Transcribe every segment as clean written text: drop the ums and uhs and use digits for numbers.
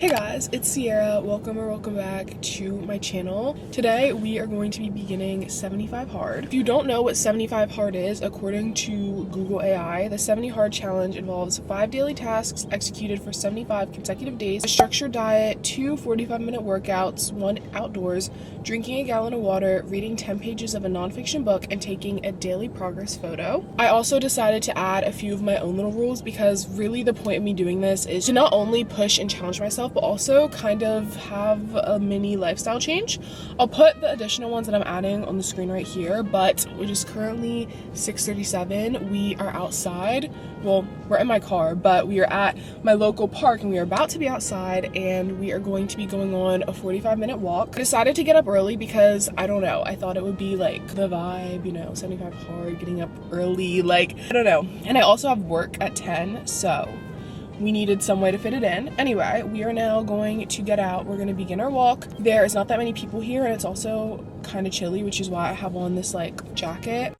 Hey guys, it's Sierra. Welcome back to my channel. Today we are going to be beginning 75 Hard. If you don't know what 75 Hard is, according to Google AI, the 70 Hard challenge involves 5 daily tasks executed for 75 consecutive days, a structured diet, 2 45-minute workouts, 1 outdoors, drinking a gallon of water, reading 10 pages of a nonfiction book, and taking a daily progress photo. I also decided to add a few of my own little rules because really the point of me doing this is to not only push and challenge myself, but also kind of have a mini lifestyle change. I'll put the additional ones that I'm adding on the screen right here, but it is currently 6:37. We are outside. Well, we're in my car, but we are at my local park and we are about to be outside and we are going to be going on a 45-minute walk. I decided to get up early because, I don't know, I thought it would be like the vibe, you know, 75 Hard, getting up early, like, I don't know. And I also have work at 10, so we needed some way to fit it in. Anyway, we are now going to get out. We're going to begin our walk. There is not that many people here and it's also kind of chilly, which is why I have on this like jacket.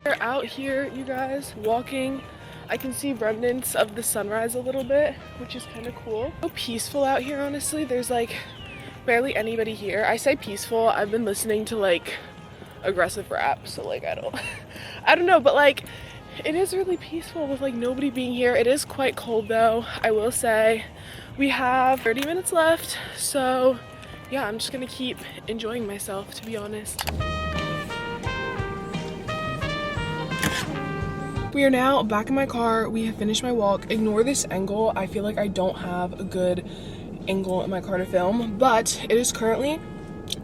We're out here, you guys, walking. I can see remnants of the sunrise a little bit, which is kind of cool. So peaceful out here, honestly. There's like barely anybody here. I say peaceful, I've been listening to like aggressive rap, so like I don't know, but like it is really peaceful with like nobody being here. It is quite cold though, I will say. We have 30 minutes left, so yeah, I'm just gonna keep enjoying myself, to be honest. We are now back in my car. We have finished my walk. Ignore this angle. I feel like I don't have a good angle in my car to film, but it is currently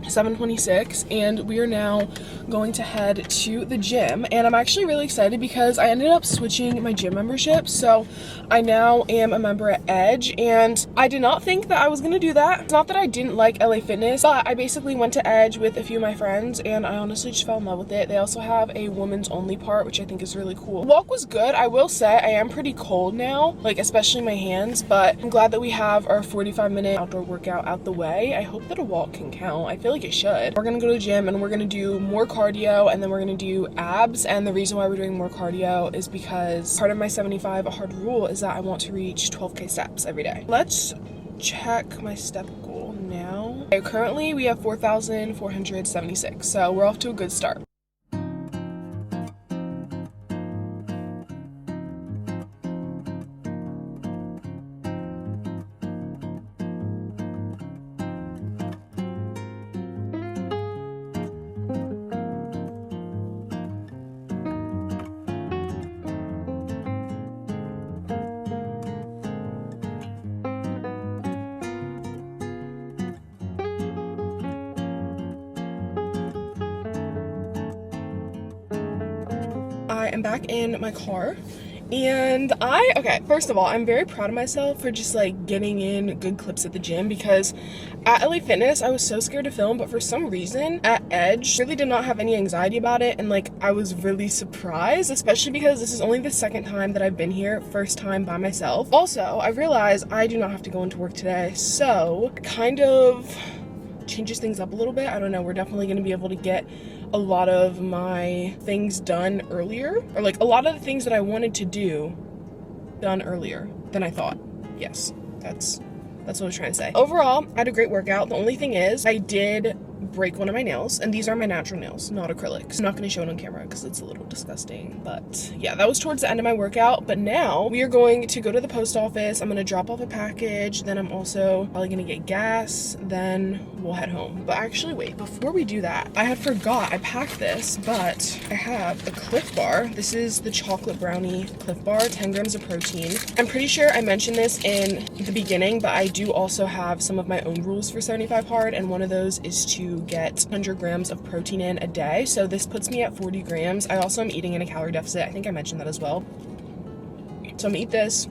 7:26 and we are now going to head to the gym, and I'm actually really excited because I ended up switching my gym membership, so I now am a member at Edge, and I did not think that I was gonna do that. It's not that I didn't like LA Fitness, but I basically went to Edge with a few of my friends and I honestly just fell in love with it. They also have a women's only part, which I think is really cool. The walk was good. I will say I am pretty cold now, like especially my hands, but I'm glad that we have our 45-minute outdoor workout out the way. I hope that a walk can count. I feel like it should. We're gonna go to the gym and we're gonna do more cardio and then we're gonna do abs, and the reason why we're doing more cardio is because part of my 75 hard rule is that I want to reach 12k steps every day. Let's check my step goal now. Okay, currently we have 4,476, so we're off to a good start. I am back in my car and okay, first of all, I'm very proud of myself for just like getting in good clips at the gym, because at LA Fitness I was so scared to film, but for some reason at Edge really did not have any anxiety about it, and like I was really surprised, especially because this is only the second time that I've been here, first time by myself. Also, I realized I do not have to go into work today, so it kind of changes things up a little bit. I don't know, we're definitely going to be able to get a lot of my things done earlier, or like a lot of the things that I wanted to do done earlier than I thought. Yes, that's what I was trying to say. Overall, I had a great workout. The only thing is I did break one of my nails, and these are my natural nails, not acrylics. I'm not going to show it on camera because it's a little disgusting, but yeah, that was towards the end of my workout. But now we are going to go to the post office. I'm going to drop off a package, then I'm also probably going to get gas, then we'll head home. But actually, wait, before we do that, I had forgot I packed this, but I have a Cliff Bar. This is the chocolate brownie Cliff Bar, 10 grams of protein. I'm pretty sure I mentioned this in the beginning, but I do also have some of my own rules for 75 hard, and one of those is to get 100 grams of protein in a day. So this puts me at 40 grams. I also am eating in a calorie deficit. I think I mentioned that as well. So I'm gonna eat this,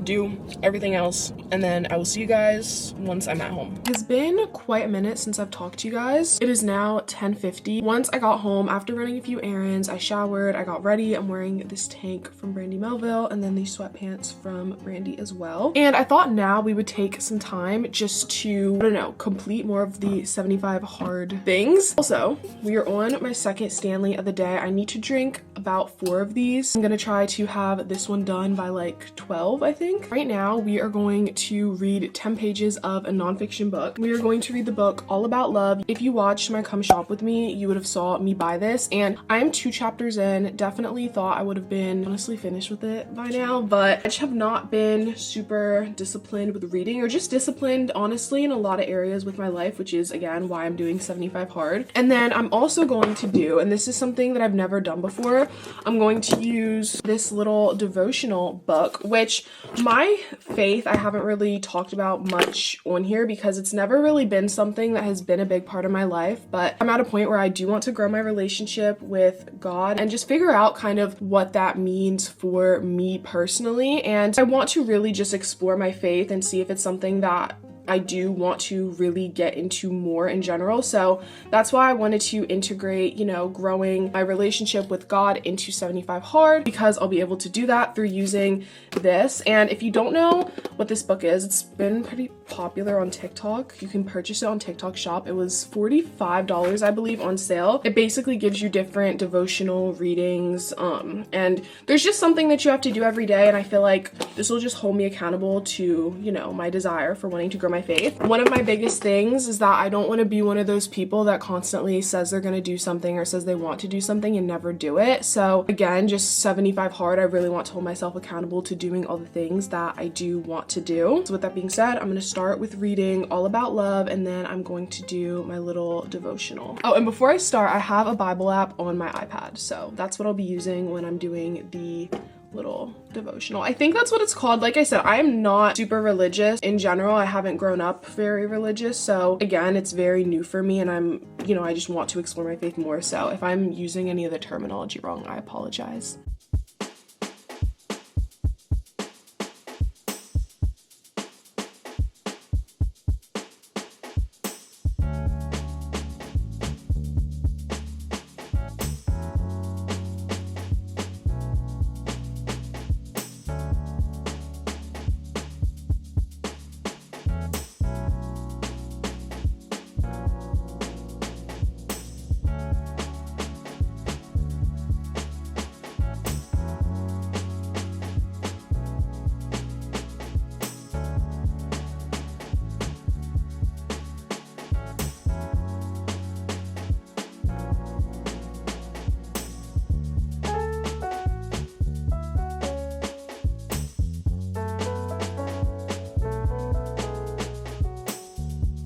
do everything else, and then I will see you guys once I'm at home. It's been quite a minute since I've talked to you guys. It is now 10:50. Once I got home, after running a few errands, I showered, I got ready. I'm wearing this tank from Brandy Melville and then these sweatpants from Brandy as well. And I thought now we would take some time just to, I don't know, complete more of the 75 hard things. Also, we are on my second Stanley of the day. I need to drink about 4 of these. I'm gonna try to have this one done by like 12, I think. Right now, we are going to read 10 pages of a nonfiction book. We are going to read the book All About Love. If you watched my Come Shop With Me, you would have saw me buy this, and I am 2 chapters in. Definitely thought I would have been honestly finished with it by now, but I just have not been super disciplined with reading, or just disciplined honestly in a lot of areas with my life, which is again why I'm doing 75 hard. And then I'm also going to do, and this is something that I've never done before, I'm going to use this little devotional book, which my faith I haven't really talked about much on here because it's never really been something that has been a big part of my life, but I'm at a point where I do want to grow my relationship with God and just figure out kind of what that means for me personally. And I want to really just explore my faith and see if it's something that I do want to really get into more in general. So that's why I wanted to integrate, you know, growing my relationship with God into 75 hard, because I'll be able to do that through using this. And if you don't know what this book is, it's been pretty popular on TikTok. You can purchase it on TikTok Shop. It was $45, I believe, on sale. It basically gives you different devotional readings, and there's just something that you have to do every day. And I feel like this will just hold me accountable to, you know, my desire for wanting to grow my faith. One of my biggest things is that I don't want to be one of those people that constantly says they're going to do something or says they want to do something and never do it. So again, just 75 hard, I really want to hold myself accountable to doing all the things that I do want to do. So with that being said, I'm going to start with reading All About Love, and then I'm going to do my little devotional. Oh, and before I start, I have a Bible app on my iPad, so that's what I'll be using when I'm doing the little devotional. I think that's what it's called. Like I said, I am not super religious in general. I haven't grown up very religious. So again, it's very new for me, and I'm, you know, I just want to explore my faith more. So if I'm using any of the terminology wrong, I apologize.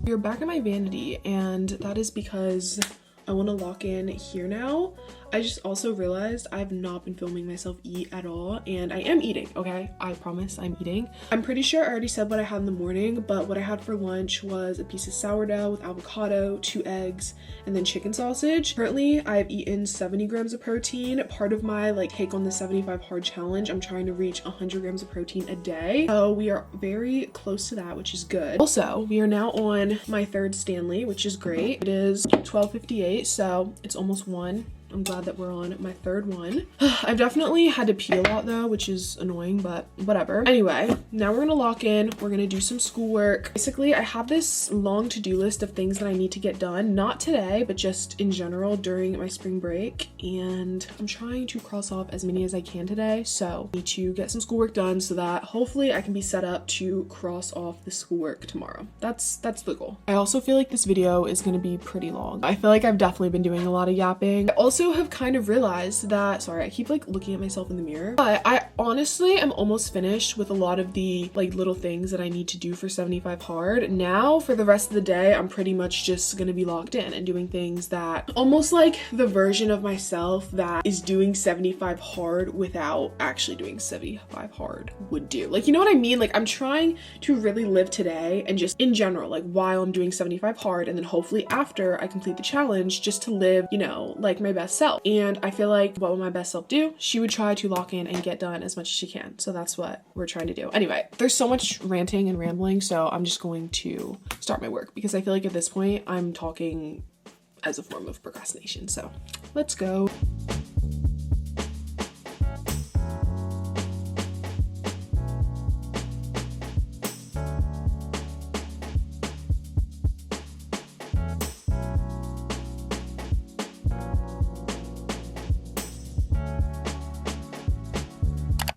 We're back at my vanity, and that is because I want to lock in here now. I just also realized I've not been filming myself eat at all, and I am eating, okay? I promise I'm eating. I'm pretty sure I already said what I had in the morning, but what I had for lunch was a piece of sourdough with avocado, 2 eggs, and then chicken sausage. Currently, I've eaten 70 grams of protein. Part of my take on the 75 hard challenge, I'm trying to reach 100 grams of protein a day. So we are very close to that, which is good. Also, we are now on my 3rd Stanley, which is great. It is 12:58, so it's almost 1. I'm glad that we're on my 3rd one. I've definitely had to pee a lot though, which is annoying, but whatever. Anyway, now we're gonna lock in. We're gonna do some schoolwork. Basically, I have this long to-do list of things that I need to get done. Not today, but just in general during my spring break. And I'm trying to cross off as many as I can today. So I need to get some schoolwork done so that hopefully I can be set up to cross off the schoolwork tomorrow. That's the goal. I also feel like this video is gonna be pretty long. I feel like I've definitely been doing a lot of yapping. I also also have kind of realized that, sorry, I keep like looking at myself in the mirror, but I honestly am almost finished with a lot of the like little things that I need to do for 75 hard. Now for the rest of the day, I'm pretty much just gonna be logged in and doing things that almost like the version of myself that is doing 75 hard without actually doing 75 hard would do. Like, you know what I mean? Like, I'm trying to really live today and just in general, like while I'm doing 75 hard, and then hopefully after I complete the challenge, just to live, you know, like my best self. And I feel like what would my best self do? She would try to lock in and get done as much as she can. So that's what we're trying to do. Anyway, there's so much ranting and rambling, so I'm just going to start my work because I feel like at this point I'm talking as a form of procrastination. So let's go.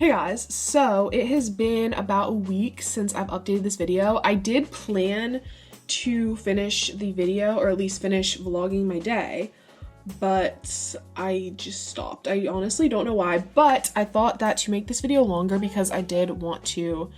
Hey guys, so it has been about a week since I've updated this video. I did plan to finish the video, or at least finish vlogging my day, but I just stopped. I honestly don't know why, but I thought that to make this video longer, because I did want to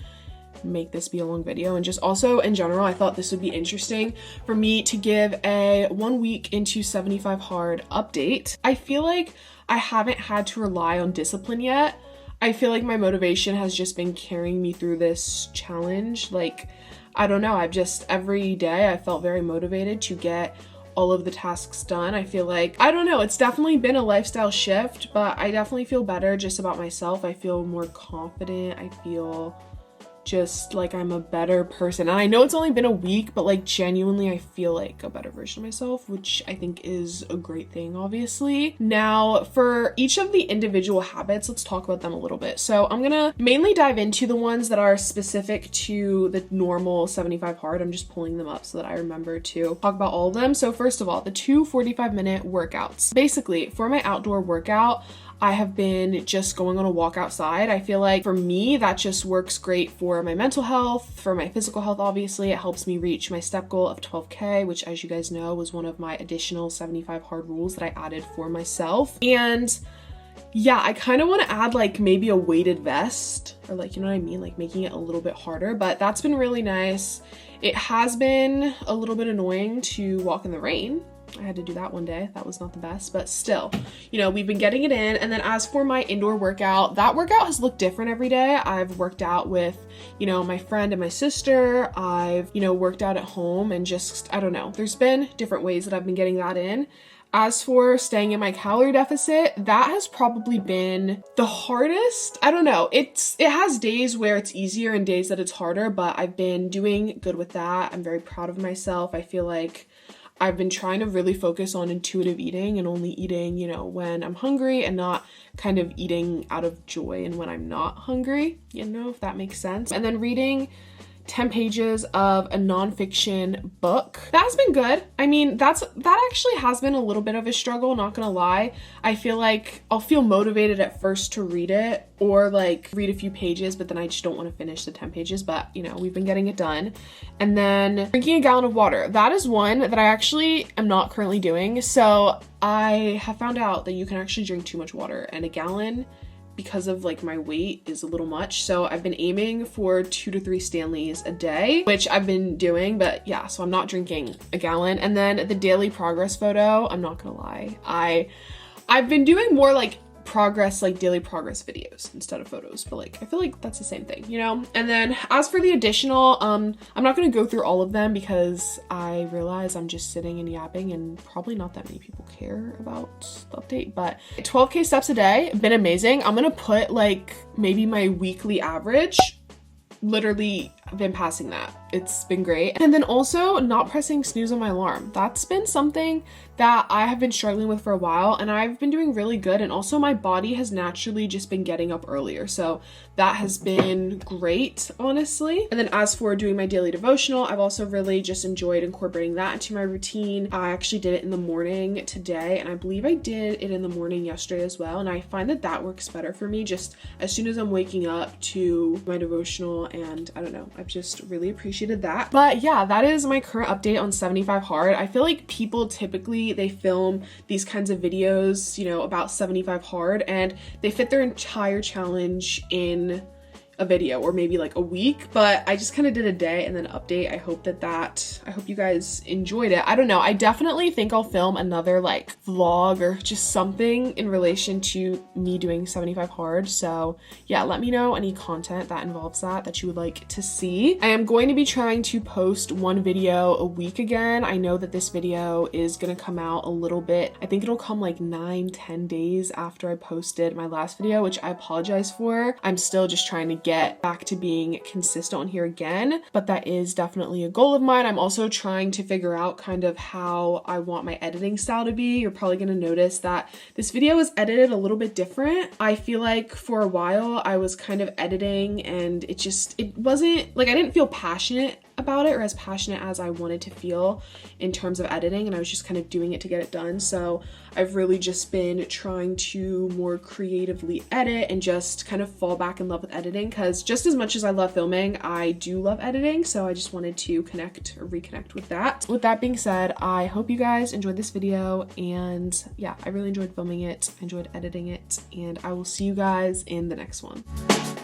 make this be a long video, and just also in general, I thought this would be interesting for me to give a 1 week into 75 hard update. I feel like I haven't had to rely on discipline yet. I feel like my motivation has just been carrying me through this challenge. Like, I don't know, I've just, every day I felt very motivated to get all of the tasks done. I feel like, I don't know, it's definitely been a lifestyle shift, but I definitely feel better just about myself. I feel more confident. I feel just like I'm a better person. And I know it's only been a week, but like genuinely I feel like a better version of myself, which I think is a great thing, obviously. Now for each of the individual habits, let's talk about them a little bit. So I'm gonna mainly dive into the ones that are specific to the normal 75 hard. I'm just pulling them up so that I remember to talk about all of them. So first of all, the 2 45-minute workouts. Basically, for my outdoor workout, I have been just going on a walk outside. I feel like for me, that just works great for my mental health, for my physical health, obviously. It helps me reach my step goal of 12K, which, as you guys know, was one of my additional 75 hard rules that I added for myself. And yeah, I kind of want to add like maybe a weighted vest, or like, you know what I mean? Like making it a little bit harder, but that's been really nice. It has been a little bit annoying to walk in the rain. I had to do that one day. That was not the best, but still, you know, we've been getting it in. And then as for my indoor workout, that workout has looked different every day. I've worked out with, you know, my friend and my sister. I've, you know, worked out at home, and just, I don't know, there's been different ways that I've been getting that in. As for staying in my calorie deficit, that has probably been the hardest. I don't know. It has days where it's easier and days that it's harder, but I've been doing good with that. I'm very proud of myself. I feel like I've been trying to really focus on intuitive eating and only eating, you know, when I'm hungry, and not kind of eating out of joy and when I'm not hungry, you know, if that makes sense. And then reading 10 pages of a nonfiction book. That has been good. I mean, that actually has been a little bit of a struggle, not gonna lie. I feel like I'll feel motivated at first to read it, or like read a few pages, but then I just don't want to finish the 10 pages, but you know, we've been getting it done. And then drinking a gallon of water. That is one that I actually am not currently doing. So I have found out that you can actually drink too much water, and a gallon, because of like my weight, is a little much. So I've been aiming for 2 to 3 Stanleys a day, which I've been doing, but yeah, so I'm not drinking a gallon. And then the daily progress photo, I'm not gonna lie, I've been doing more like progress, like daily progress videos instead of photos, but like I feel like that's the same thing, you know. And then as for the additional, I'm not gonna go through all of them because I realize I'm just sitting and yapping, and probably not that many people care about the update. But 12K steps a day, been amazing. I'm gonna put like maybe my weekly average. Literally been passing that. It's been great. And then also not pressing snooze on my alarm. That's been something that I have been struggling with for a while, and I've been doing really good. And also my body has naturally just been getting up earlier, so that has been great, honestly. And then as for doing my daily devotional, I've also really just enjoyed incorporating that into my routine. I actually did it in the morning today, and I believe I did it in the morning yesterday as well, and I find that that works better for me. Just as soon as I'm waking up to my devotional, and I don't know, I've just really appreciated appreciated that. But yeah, that is my current update on 75 Hard. I feel like people typically, they film these kinds of videos, you know, about 75 Hard, and they fit their entire challenge in a video or maybe like a week, but I just kind of did a day and then update. I hope I hope you guys enjoyed it. I don't know, I definitely think I'll film another like vlog or just something in relation to me doing 75 Hard. So yeah, let me know any content that involves that you would like to see. I am going to be trying to post one video a week again. I know that this video is gonna come out a little bit, I think it'll come like 9-10 days after I posted my last video, which I apologize for. I'm still just trying to get back to being consistent on here again, but that is definitely a goal of mine. I'm also trying to figure out kind of how I want my editing style to be. You're probably going to notice that this video is edited a little bit different. I feel like for a while I was kind of editing and it wasn't like, I didn't feel passionate about it or as passionate as I wanted to feel in terms of editing, and I was just kind of doing it to get it done. So I've really just been trying to more creatively edit and just kind of fall back in love with editing, because just as much as I love filming, I do love editing. So I just wanted to reconnect with that. With that being said, I hope you guys enjoyed this video, and yeah, I really enjoyed filming it, I enjoyed editing it, and I will see you guys in the next one.